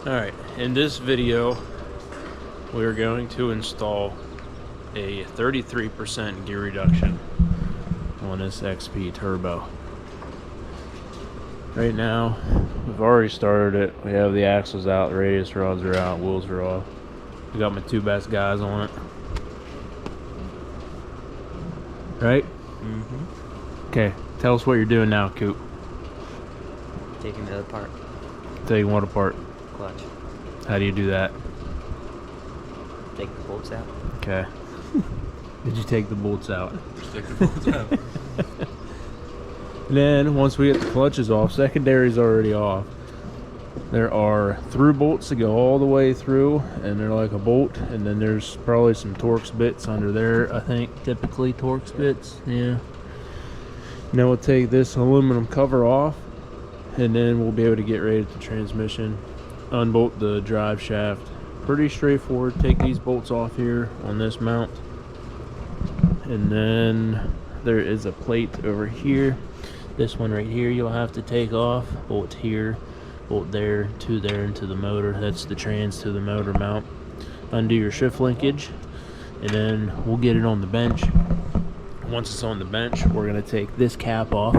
Alright, in this video we're going to install a 33% gear reduction on this XP Turbo. Right now, we've already started it. We have the axles out, the radius rods are out, wheels are off. We got my two best guys on it. Right? Mm-hmm. Okay, tell us what you're doing now, Coop. Taking the other part. Taking what apart? Clutch. How do you do that? Take the bolts out. Okay. Did you take the bolts out? Just take the bolts out. And then once we get the clutches off, secondary's already off. There are through bolts that go all the way through, and they're like a bolt, and then there's probably some Torx bits under there, I think, typically Torx bits, yeah. Now we'll take this aluminum cover off, and then we'll be able to get right at the transmission, unbolt the drive shaft. Pretty straightforward. Take these bolts off here on this mount, and then there is a plate over here. This one right here you'll have to take off. Bolt here, bolt there, into the motor. That's the trans to the motor mount. Undo your shift linkage, and then we'll get it on the bench. Once it's on the bench, we're going to take this cap off.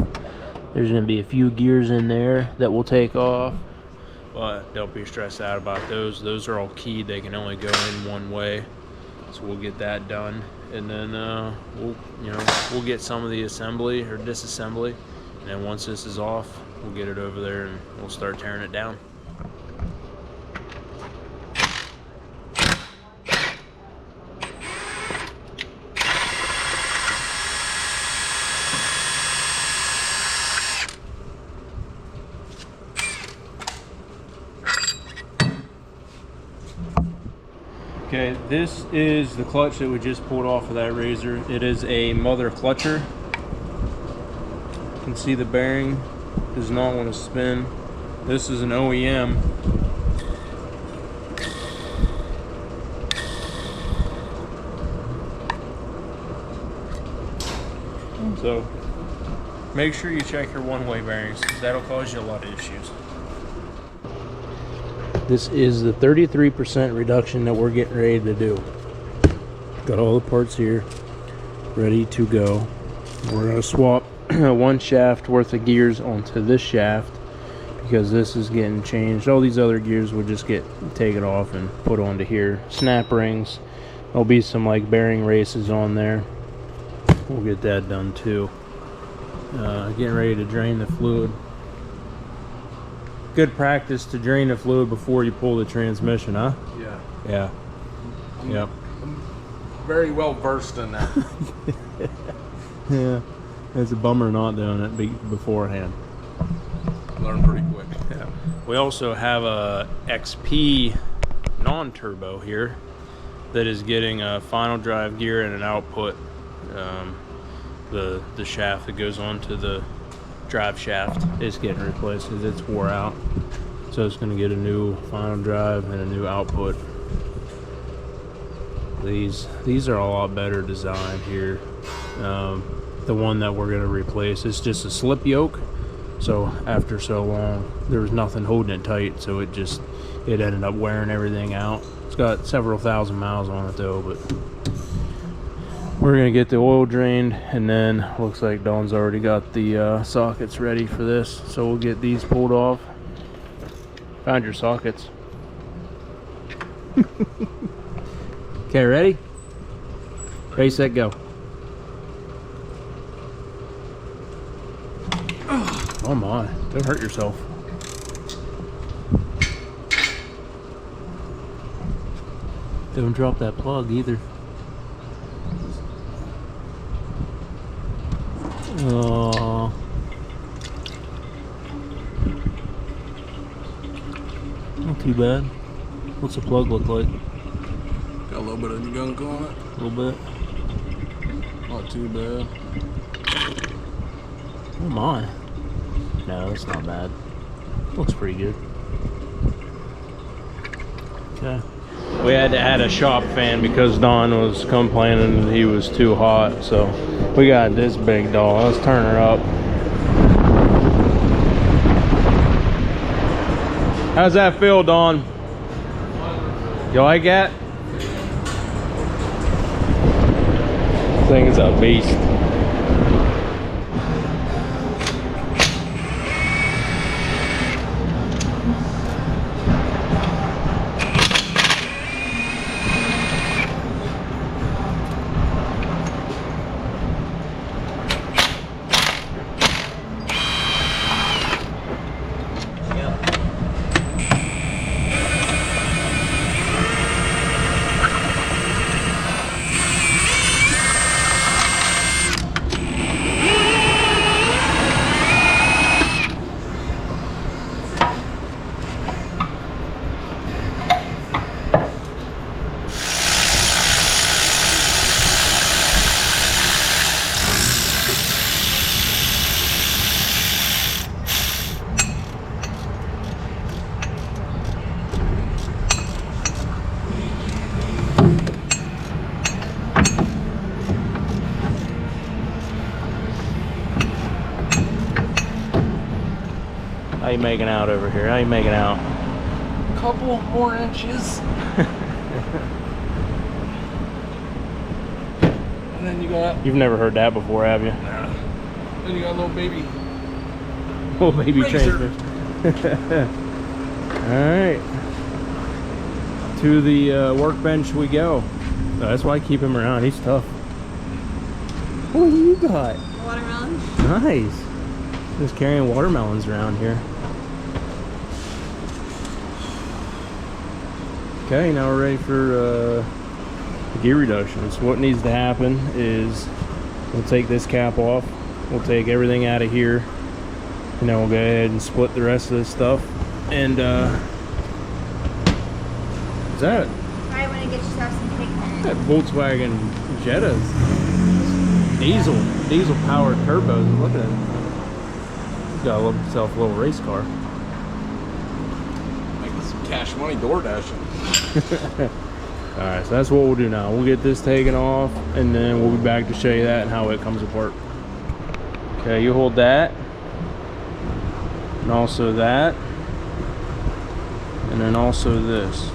There's going to be a few gears in there that we'll take off, but don't be stressed out about those. Those are all keyed. They can only go in one way, so we'll get that done. And then we'll get some of the assembly or disassembly, and then once this is off, we'll get it over there and we'll start tearing it down. Okay, this is the clutch that we just pulled off of that RZR. It is a mother clutcher. You can see the bearing does not want to spin. This is an OEM. So make sure you check your one-way bearings, because that'll cause you a lot of issues. This is the 33% reduction that we're getting ready to do. Got all the parts here ready to go. We're going to swap one shaft worth of gears onto this shaft, because this is getting changed. All these other gears will just get taken off and put onto here. Snap rings. There'll be some like bearing races on there. We'll get that done too. Getting ready to drain the fluid. Good practice to drain the fluid before you pull the transmission, huh? Yeah. Yeah. Yep. I'm very well versed in that. Yeah. It's a bummer not doing it beforehand. Learn pretty quick. Yeah. We also have a XP non-turbo here that is getting a final drive gear and an output. The shaft that goes onto the drive shaft is getting replaced because it's wore out, so it's going to get a new final drive and a new output. These are a lot better designed here. The one that we're going to replace is just a slip yoke, so after so long there was nothing holding it tight, so it ended up wearing everything out. It's got several thousand miles on it though, but we're gonna get the oil drained, and then looks like Dawn's already got the sockets ready for this, so we'll get these pulled off. Found your sockets. Okay, ready? Ready, set, go. Oh my, don't hurt yourself. Don't drop that plug either. Oh, not too bad. What's the plug look like? Got a little bit of gunk on it. A little bit. Not too bad. Oh my. No, that's not bad. Looks pretty good. Okay. We had to add a shop fan because Don was complaining that he was too hot, so we got this big doll. Let's turn her up. How's that feel, Dawn? You like that? This thing is a beast. How you making out over here? How you making out? Couple more inches. And then you got. You've never heard that before, have you? Nah. Then you got a little baby. Little baby Razor. transfer. Alright. To the workbench we go. So that's why I keep him around. He's tough. What do you got? Watermelon. Nice. Just carrying watermelons around here. Okay, now we're ready for the gear reduction. So what needs to happen is we'll take this cap off. We'll take everything out of here. And then we'll go ahead and split the rest of this stuff. And is that Probably want to get yourself some pigment. that Volkswagen Jetta's diesel powered turbos? Look at it. He's got himself a little race car. Making some cash money door dashing. Alright, so that's what we'll do now. We'll get this taken off and then we'll be back to show you that and how it comes apart. Okay, you hold that. And also that. And then also this.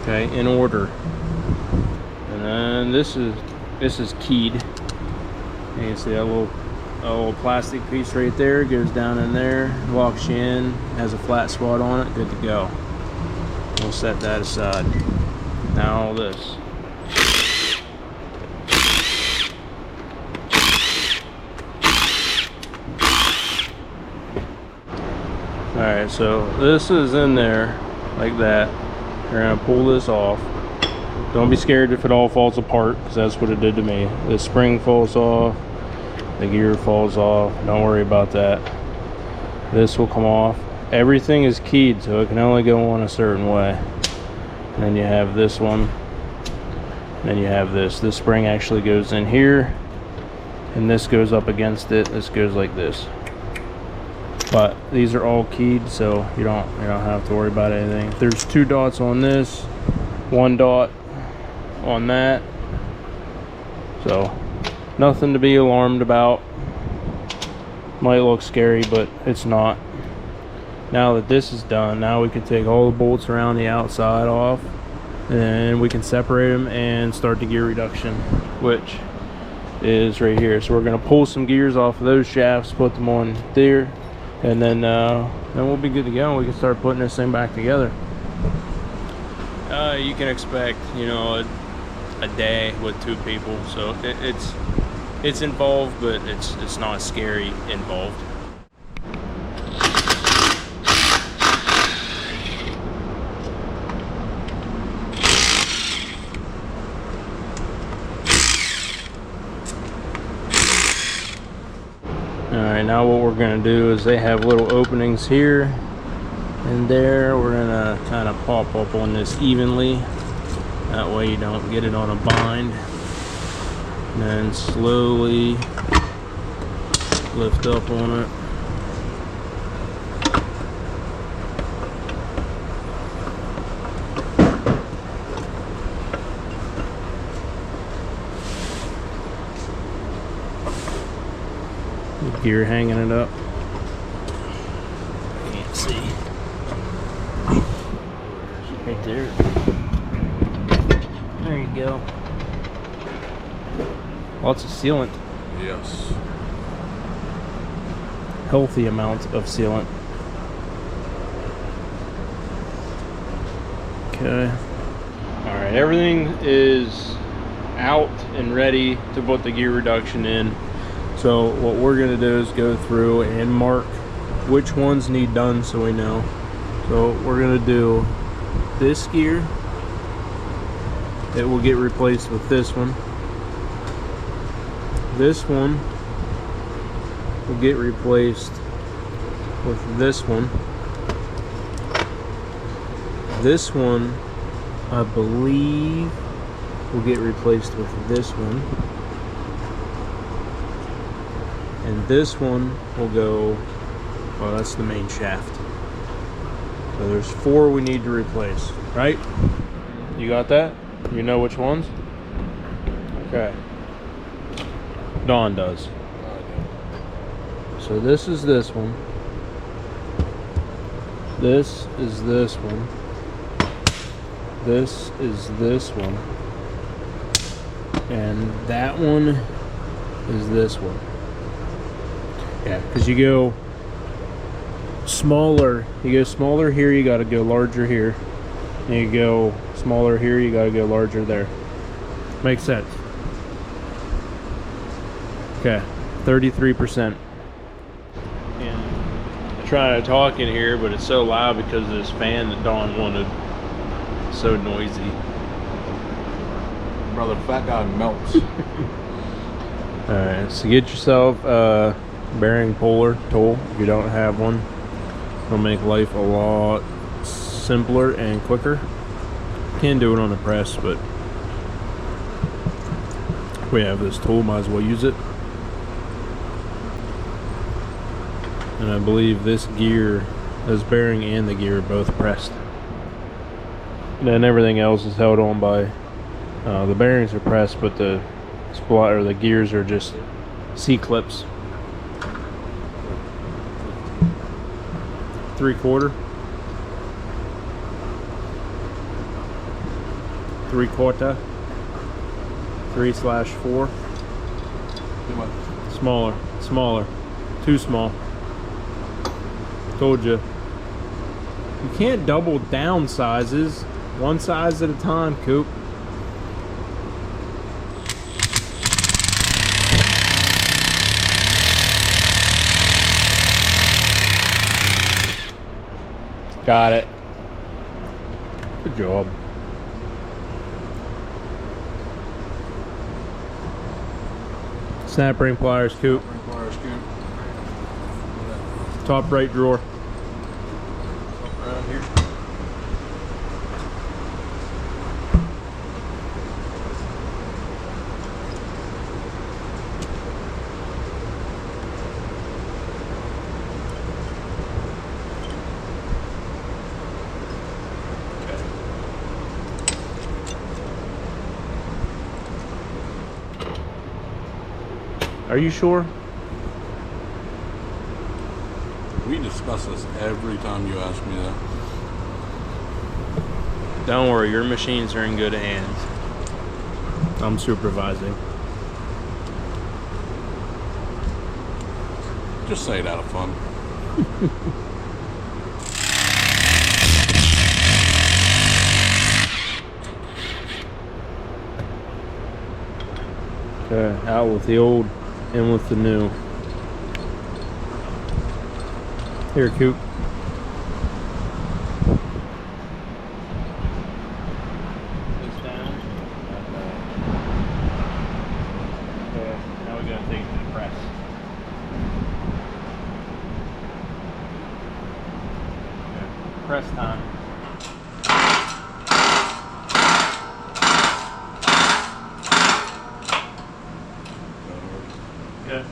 Okay, in order. And then this is keyed. And you can see that little plastic piece right there goes down in there, locks you in, has a flat spot on it, good to go. We'll set that aside. Now all this. Alright, so this is in there like that. We're gonna pull this off. Don't be scared if it all falls apart, because that's what it did to me. The spring falls off, the gear falls off, don't worry about that. This will come off. Everything is keyed, so it can only go on a certain way. And then you have this one, and then you have this. This spring actually goes in here, and this goes up against it. This goes like this. But these are all keyed, so you don't have to worry about anything. There's 2 dots on this, 1 dot on that, so nothing to be alarmed about. Might look scary, but it's not. Now that this is done, now we can take all the bolts around the outside off, and we can separate them and start the gear reduction, which is right here. So we're going to pull some gears off of those shafts, put them on there, and then we'll be good to go, and we can start putting this thing back together. You can expect, you know, a day with 2 people, so it's involved, but it's not scary involved. Alright, now what we're going to do is they have little openings here and there. We're going to kind of pop up on this evenly. That way you don't get it on a bind. And then slowly lift up on it. gear hanging it up. Can't see. Right there. There you go. Lots of sealant. Yes. Healthy amounts of sealant. Okay. Alright, everything is out and ready to put the gear reduction in. So what we're going to do is go through and mark which ones need done so we know. So we're going to do this gear. It will get replaced with this one. This one will get replaced with this one. This one, I believe, will get replaced with this one. And this one will go, well, that's the main shaft. So there's 4 we need to replace, right? You got that? You know which ones? Okay. Dawn does. So this is this one. This is this one. This is this one. And that one is this one. Yeah, because you go smaller. You go smaller here, you got to go larger here. And you go smaller here, you got to go larger there. Makes sense. Okay, 33%. And I'm trying to talk in here, but it's so loud because of this fan that Dawn wanted. So noisy. Brother, fat guy melts. Alright, so get yourself a bearing puller tool if you don't have one. It'll make life a lot simpler and quicker. Can do it on a press, but if we have this tool, might as well use it. And I believe this gear, this bearing and the gear are both pressed. And then everything else is held on by the bearings are pressed, but the splat or the gears are just C-clips. 3/4, 3/4, 3/4. Too much. Smaller, too small. Told you. You can't double down sizes. One size at a time, Coop. Got it. Good job. Snap ring pliers, Coop. Pliers, Coop. Top right drawer. Around here. Are you sure? We discuss this every time you ask me that. Don't worry, your machines are in good hands. I'm supervising. Just say it out of fun. Okay, out with the old, in with the new. Here, Coop. This down. Okay, now we gotta take it to the press. Okay, press time. Okay.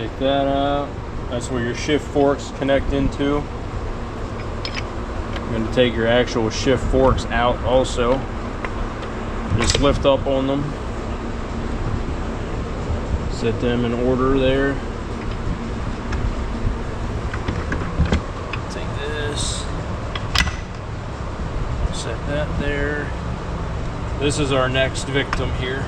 Take that out. That's where your shift forks connect into. You're going to take your actual shift forks out also. Just lift up on them. Set them in order there. Take this. Set that there. This is our next victim here.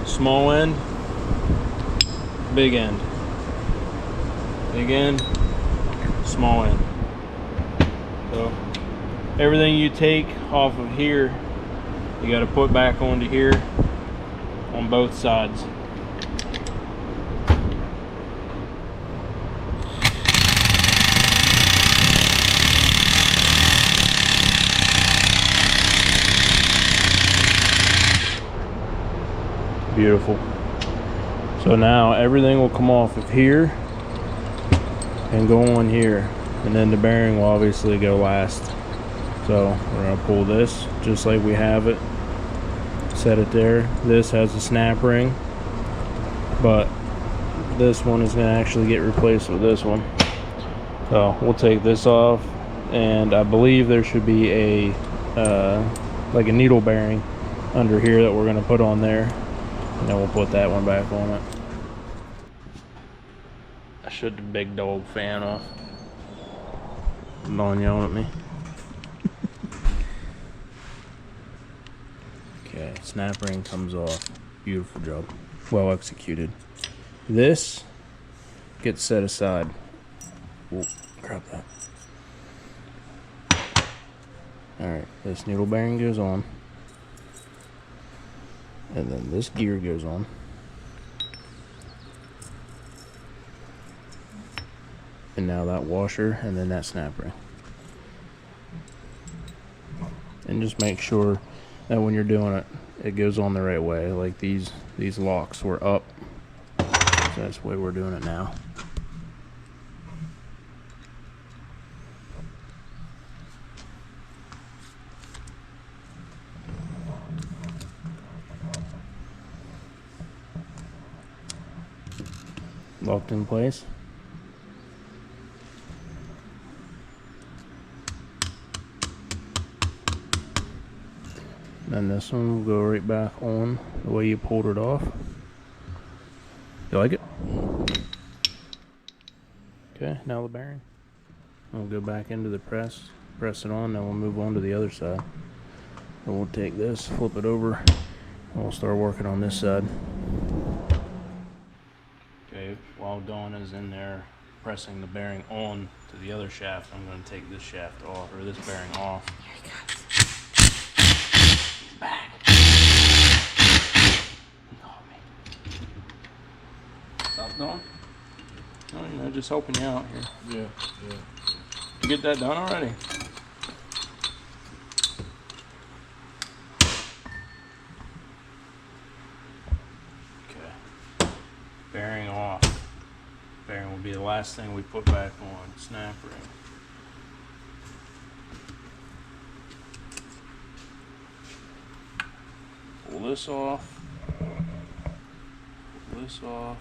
Small end, big end, big end, small end. So everything you take off of here, you got to put back onto here on both sides. Beautiful. So now everything will come off of here and go on here, and then the bearing will obviously go last. So we're going to pull this just like we have it, set it there. This has a snap ring, but this one is going to actually get replaced with this one. So we'll take this off, and I believe there should be a like a needle bearing under here that we're going to put on there. And then we'll put that one back on it. I shut the big dog fan off. Don yelling at me. Okay, snap ring comes off. Beautiful job. Well executed. This gets set aside. Whoa, grab that. Alright, this needle bearing goes on. And then this gear goes on. And now that washer, and then that snap ring. And just make sure that when you're doing it, it goes on the right way. Like these locks were up. So that's the way we're doing it now. Locked in place. Then this one will go right back on the way you pulled it off. You like it? Okay, now the bearing. We'll go back into the press it on, then we'll move on to the other side. And we'll take this, flip it over, and we'll start working on this side. Okay, while Dawn is in there pressing the bearing on to the other shaft, I'm going to take this shaft off, or this bearing off. Here he comes. He's back. Oh, man. Stop, Dawn. No, you know, just helping you out here. Yeah. You get that done already? Okay. Bearing off. Bearing will be the last thing we put back on. Snap ring. Pull this off. Pull this off.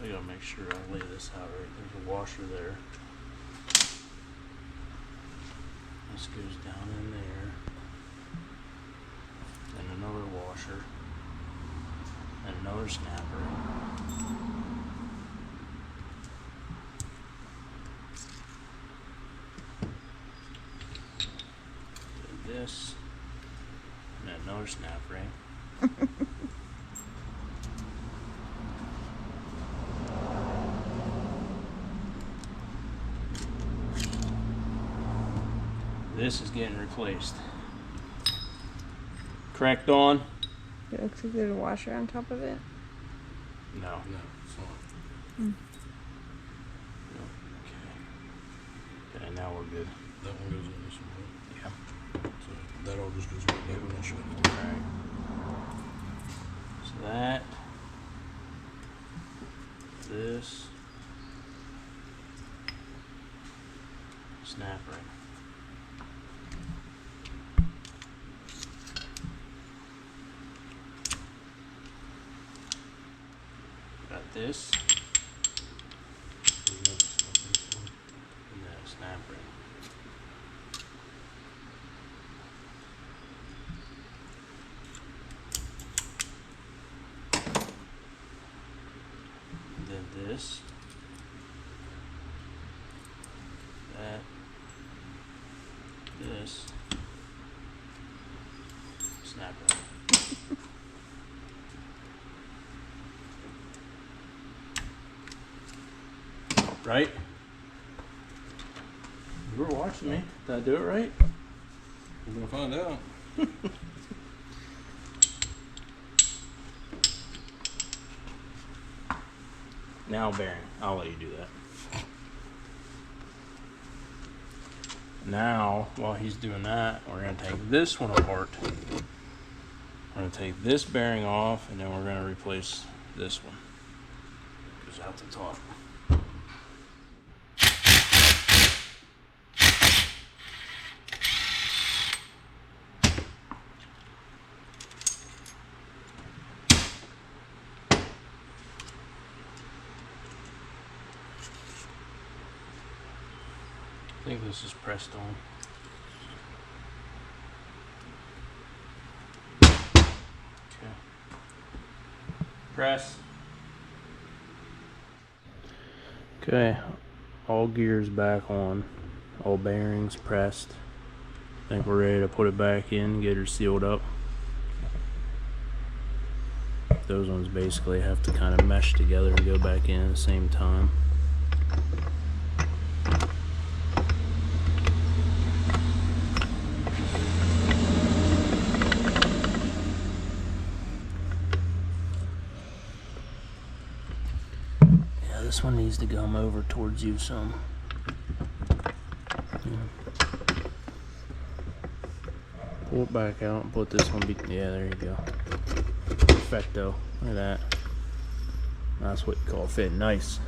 I gotta make sure I lay this out right. There's a washer there. This goes down in there. And another washer. And another snapper. This. And then another snap ring. This is getting replaced. Correct, Dawn? It looks like there's a washer on top of it. No. No, it's not. Okay. Okay, now we're good. That one goes in this one, right? Yeah. So that all just goes right back on that shit. Alright. So that, this, snap ring. Got this. And then a snap ring. And then this. That. This. Snap ring. Right? You were watching me. Did I do it right? We're gonna find out. Now bearing. I'll let you do that. Now, while he's doing that, we're going to take this one apart. We're going to take this bearing off, and then we're going to replace this one. Goes out the top. I think this is pressed on. Okay. Press. Okay, all gears back on, all bearings pressed. I think we're ready to put it back in, get her sealed up. Those ones basically have to kind of mesh together and go back in at the same time. This one needs to come over towards you some. Pull it back out and put this one. Yeah, there you go. Perfecto. Look at that. That's what you call fitting nice.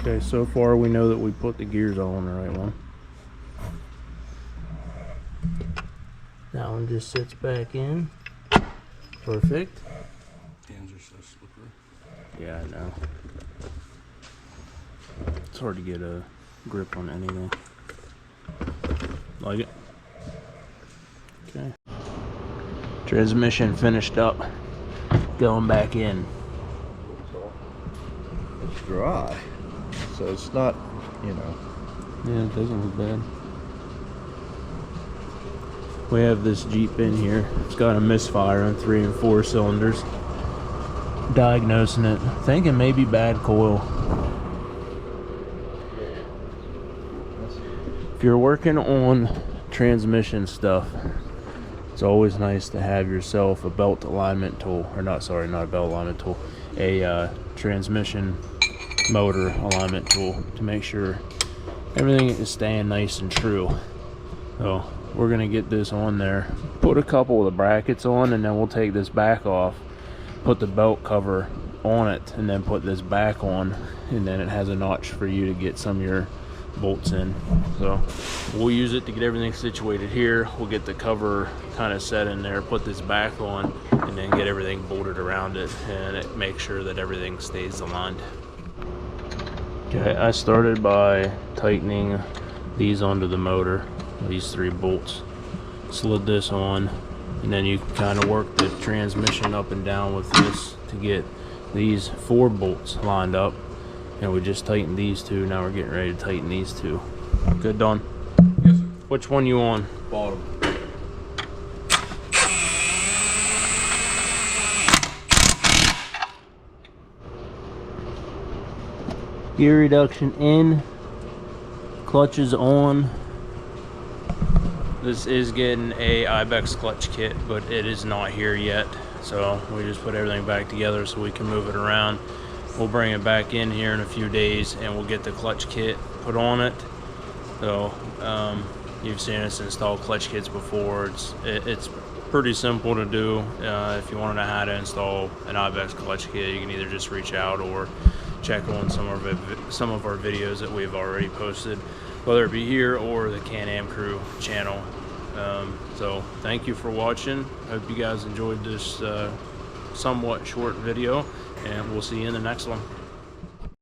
Okay, so far we know that we put the gears all on the right one. That one just sits back in. Perfect. Hands are so slippery. Yeah, I know. It's hard to get a grip on anything. Like it? Okay. Transmission finished up. Going back in. It's dry, so it's not, you know. Yeah, it doesn't look bad. We have this Jeep in here. It's got a misfire on 3 and 4 cylinders. Diagnosing it, thinking maybe bad coil. If you're working on transmission stuff, it's always nice to have yourself a belt alignment tool, or not a belt alignment tool, a transmission motor alignment tool to make sure everything is staying nice and true. So we're gonna get this on there, put a couple of the brackets on, and then we'll take this back off, put the belt cover on it, and then put this back on, and then it has a notch for you to get some of your bolts in. So we'll use it to get everything situated here. We'll get the cover kind of set in there, put this back on, and then get everything bolted around it, and it makes sure that everything stays aligned. Okay, I started by tightening these onto the motor, these 3 bolts. Slid this on, and then you kind of work the transmission up and down with this to get these 4 bolts lined up. And we just tightened these 2. Now we're getting ready to tighten these 2. Good, Don? Yes, sir. Which one you on? Bottom. Gear reduction in. Clutch is on. This is getting a Ibex clutch kit, but it is not here yet. So we just put everything back together so we can move it around. We'll bring it back in here in a few days, and we'll get the clutch kit put on it. So you've seen us install clutch kits before. It's pretty simple to do. If you want to know how to install an ibex clutch kit, you can either just reach out or check on some of our videos that we've already posted, whether it be here or the Can-Am Crew channel. So thank you for watching. Hope you guys enjoyed this somewhat short video, and we'll see you in the next one.